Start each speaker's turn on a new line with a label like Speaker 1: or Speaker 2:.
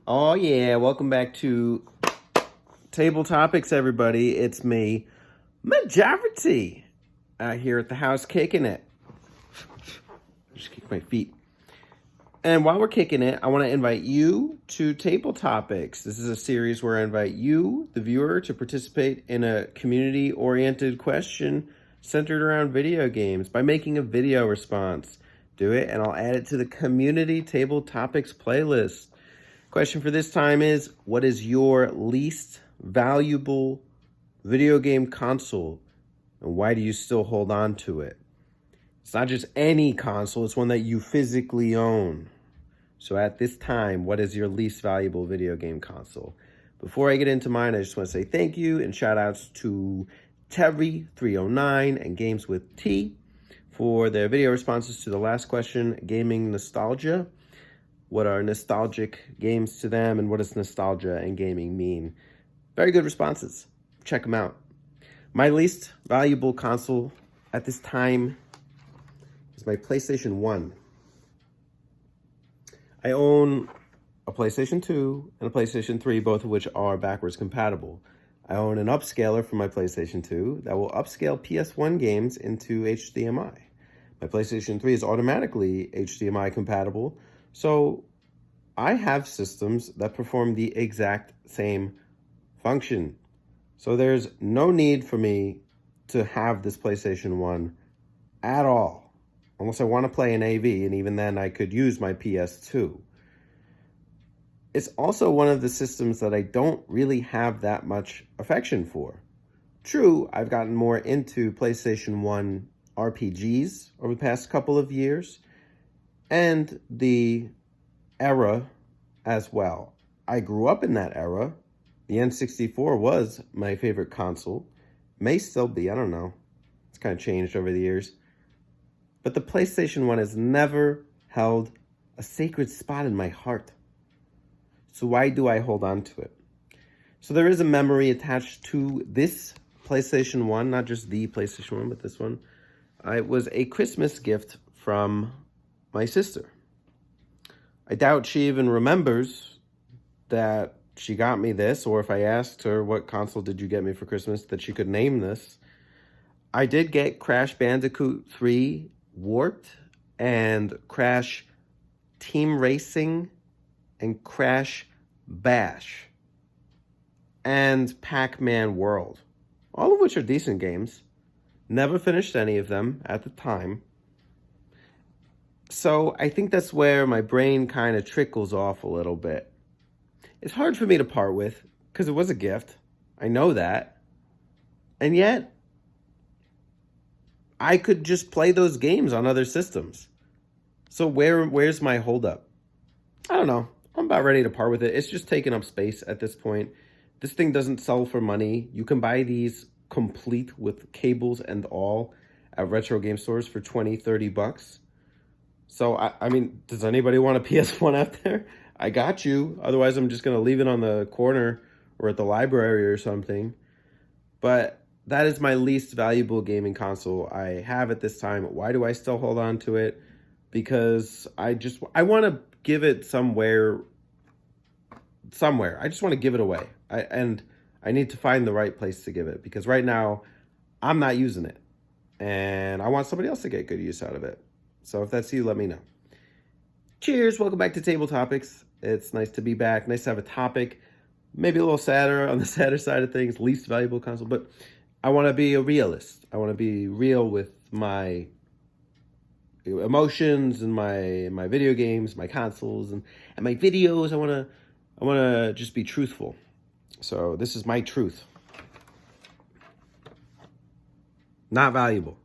Speaker 1: Oh yeah, welcome back to Table Topics, everybody. It's me, Majority, here at the house kicking it. Just kick my feet. And while we're kicking it, I want to invite you to Table Topics. This is a series where I invite you, the viewer, to participate in a community-oriented question centered around video games by making a video response. Do it, and I'll add it to the Community Table Topics playlist. Question for this time is, what is your least valuable video game console, and why do you still hold on to it? It's not just any console, it's one that you physically own. So at this time, what is your least valuable video game console? Before I get into mine, I just want to say thank you and shout outs to Terry309 and Games with T for their video responses to the last question, gaming nostalgia. What are nostalgic games to them, and what does nostalgia and gaming mean? Very good responses. Check them out. My least valuable console at this time is my PlayStation 1. I own a PlayStation 2 and a PlayStation 3, both of which are backwards compatible. I own an upscaler for my PlayStation 2 that will upscale PS1 games into HDMI. My PlayStation 3 is automatically HDMI compatible, so I have systems that perform the exact same function. So there's no need for me to have this PlayStation 1 at all, unless I want to play an AV, and even then I could use my PS2. It's also one of the systems that I don't really have that much affection for. True, I've gotten more into PlayStation 1 RPGs over the past couple of years, and the era as well. I grew up in that era. The N64 was my favorite console. May still be, I don't know. It's kind of changed over the years. But the PlayStation 1 has never held a sacred spot in my heart. So why do I hold on to it? So there is a memory attached to this PlayStation 1, not just the PlayStation 1, but this one. It was a Christmas gift from my sister. I doubt she even remembers that she got me this, or if I asked her, what console did you get me for Christmas, that she could name this. I did get Crash Bandicoot 3 Warped and Crash Team Racing and Crash Bash and Pac-Man World, all of which are decent games. Never finished any of them at the time. So I think that's where my brain kind of trickles off a little bit. It's hard for me to part with because it was a gift. I know that. And yet, I could just play those games on other systems. So where's my holdup? I don't know. I'm about ready to part with it. It's just taking up space at this point. This thing doesn't sell for money. You can buy these complete with cables and all at retro game stores for $20-30. So, I mean, does anybody want a PS1 out there? I got you. Otherwise, I'm just going to leave it on the corner or at the library or something. But that is my least valuable gaming console I have at this time. Why do I still hold on to it? Because I want to give it somewhere. I just want to give it away. And I need to find the right place to give it. Because right now, I'm not using it. And I want somebody else to get good use out of it. So if that's you, let me know. Cheers. Welcome back to Table Topics. It's nice to be back. Nice to have a topic. Maybe a little sadder, on the sadder side of things. Least valuable console. But I want to be a realist. I want to be real with my emotions and my video games, my consoles, and my videos. I want to just be truthful. So this is my truth. Not valuable.